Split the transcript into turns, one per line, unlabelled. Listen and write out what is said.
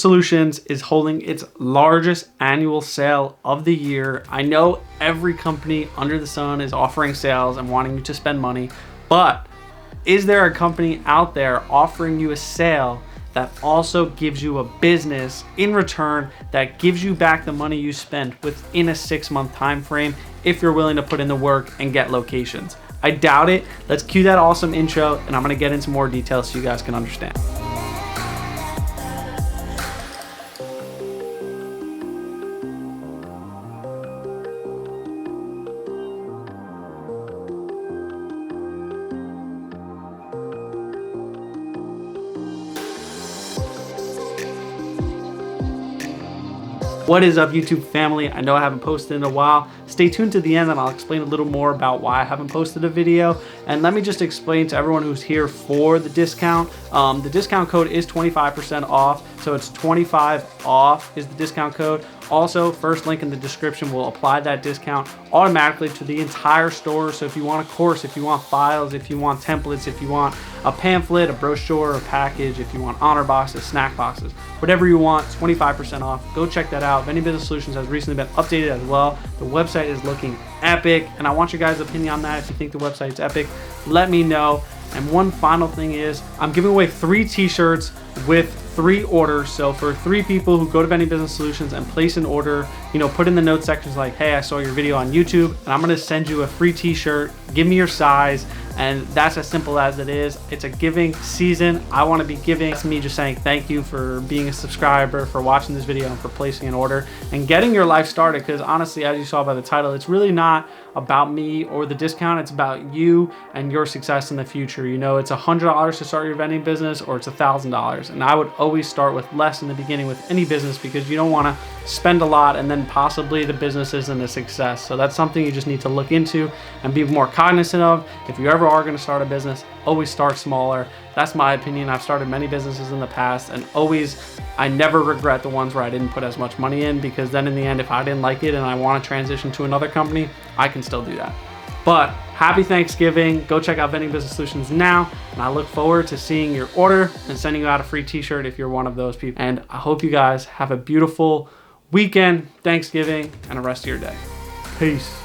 Solutions is holding its largest annual sale of the year. I know every company under the sun is offering sales and wanting you to spend money, but is there a company out there offering you a sale that also gives you a business in return that gives you back the money you spent within a 6-month time frame if you're willing to put in the work and get locations? I doubt it. Let's cue that awesome intro and I'm gonna get into more details so you guys can understand. What is up, YouTube family? I know I haven't posted in a while. Stay tuned to the end and I'll explain a little more about why I haven't posted a video. And let me just explain to everyone who's here for the discount. The discount code is 25% off. So it's 25 off is the discount code. Also, first link in the description will apply that discount automatically to the entire store. So if you want a course, if you want files, if you want templates, if you want a pamphlet, a brochure, a package, if you want honor boxes, snack boxes, whatever you want, 25% off. Go check that out. Vending Business Solutions has recently been updated as well. The website is looking epic, and I want your guys' opinion on that. If you think the website's epic, let me know. And one final thing is I'm giving away 3 t-shirts with 3 orders. So for 3 people who go to Vending Business Solutions and place an order, put in the notes sections like, hey, I saw your video on YouTube and I'm gonna send you a free t-shirt. Give me your size. And that's as simple as it is. It's a giving season. I want to be giving. It's me just saying thank you for being a subscriber, for watching this video, and for placing an order and getting your life started. Because honestly, as you saw by the title, it's really not about me or the discount. It's about you and your success in the future. It's $100 to start your vending business, or it's $1,000. And I would always start with less in the beginning with any business, because you don't want to spend a lot and then possibly the business isn't a success. So that's something you just need to look into and be more cognizant of. If you ever are going to start a business, always start smaller. That's my opinion. I've started many businesses in the past, and I never regret the ones where I didn't put as much money in, because then in the end, if I didn't like it and I want to transition to another company, I can still do that. But happy Thanksgiving. Go check out Vending Business Solutions now, and I look forward to seeing your order and sending you out a free t-shirt if you're one of those people. And I hope you guys have a beautiful weekend, Thanksgiving, and the rest of your day. Peace.